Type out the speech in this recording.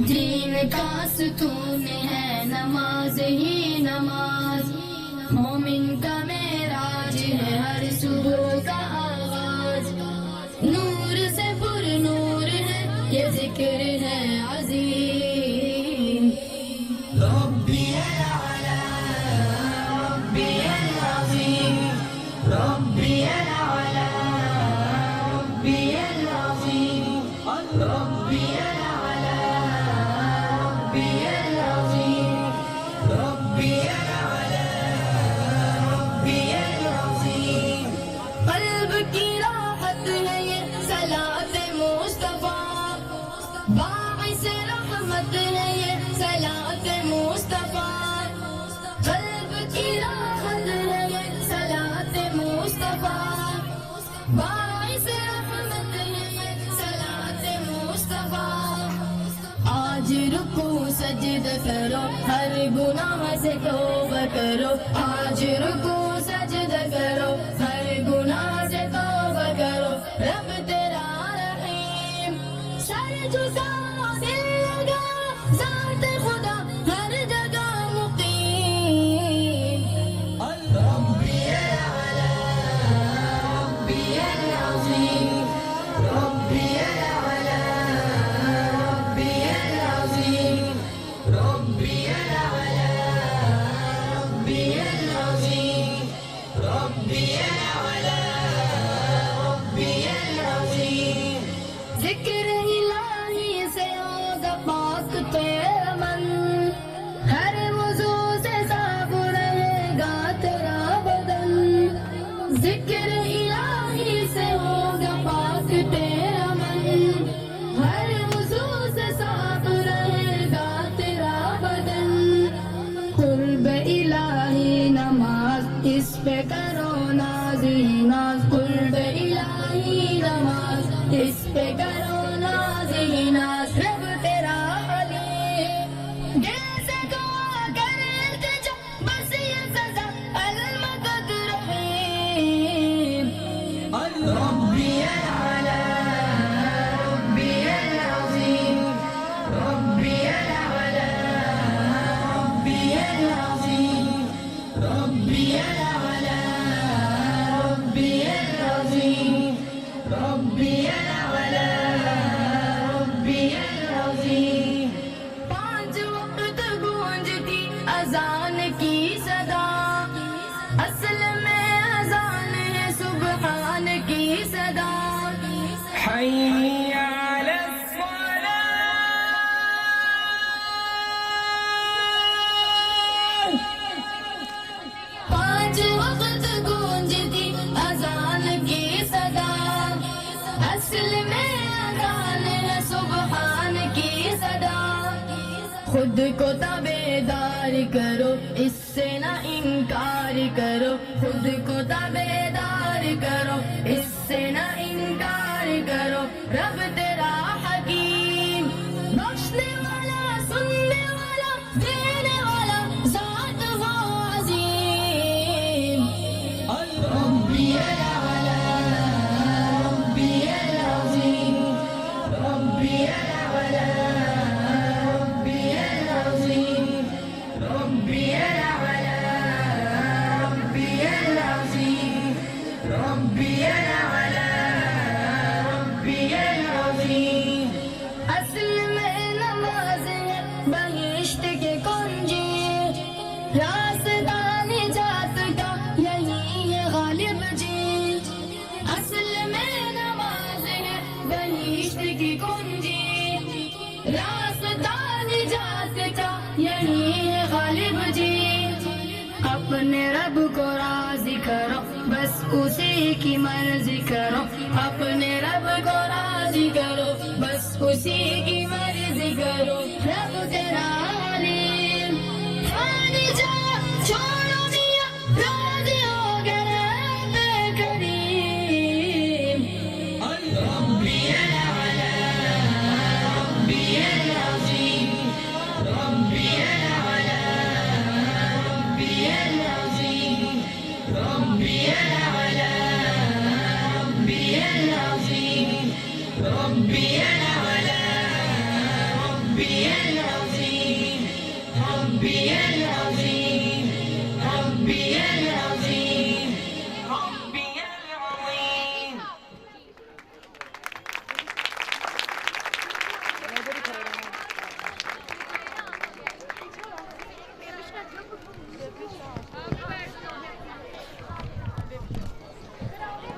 دین کا ستون ہے نماز ہی نماز، مومن کا معراج ہے ہر صبح کا آغاز، نور سے پر نور ہے یہ ذکر ہے عظیم، ربی الاعلی ربی العظیم ربی الاعلی ربی العظیم ربی قلب کی راحت ہے یہ صلاۃ مصطفیٰ، باعث رحمت ہے یہ صلاۃ مصطفیٰ، قلب کی راحت ہے یہ صلاۃ مصطفیٰ، باعث رحمت ہے یہ صلاۃ مصطفیٰ، آج رکوع سجدہ کرو ہر گناہ سے توبہ کرو، آج رکوع سجدہ کرو ہر گناہ سے توبہ کرو، رب تیرا رحیم، سر جھکا دل لگا ذات خدا ہر جگہ مقیم، ربی الاعلی ربی العظیم ربی الاعلی ربی العظیم ربی الاعلی ربی العظیم ربی الاعلی ربی العظیم، ذکر الہی سے ہوگا پاک تیرا من، ہر وضو سے صاف رہے گا تیرا بدن، ذکر الہی سے ہوگا پاک تیرا من، ہر وضو سے صاف رہے گا تیرا بدن، قرب الہی نماز اس پہ کرو ناز ہی ناز، قرب الہی نماز اس پہ کرو ناز ہی ناز، رب تیرا حلیم، دل سے دعا کر التجا بس یہ سزا المدد رحیم، ربی الاعلی ربی العظیم ربی الاعلی ربی العظیم ربی الاعلی ربی العظیم ربی الاعلی ربی العظیم، پانچ وقت گونجتی اذان کی صدا، اصل میں اذان ہے سبحان کی صدا، حي على الصلاة. پانچ وقت گونجتی اذان کی صدا، اصل میں اذان ہے سبحان کی صدا، خود کو تابعدار کرو اس سے نہ انکار کرو، خود کو تابعدار کرو اس سے نہ انکار کرو، رب تیرا حکیم، بخشنے والا سننے والا دینے والا ذات وہ عظیم، ربی الاعلی ربی العظیم ربی الاعلی ربی العظیم ربی الاعلی ربی العظیم ربی الاعلی ربی العظیم، اصل میں نماز ہے بہشت کے کنجی، راستہ نجات کا یہی ہے غالب جی، اصل میں نماز ہے بہشت کی کنجی، راستہ نجات کا یہی ہے غالب جی، اپنے رب کو راضی کرو بس اسی کی مرضی کرو، اپنے رب کو راضی کرو بس اسی کی مرضی کرو، رب تیرا علیم، خالی جا چھوڑو میاں راضی ہو گئے رب کریم، ربی الاعلی ربی العظیم ربی الاعلی ربي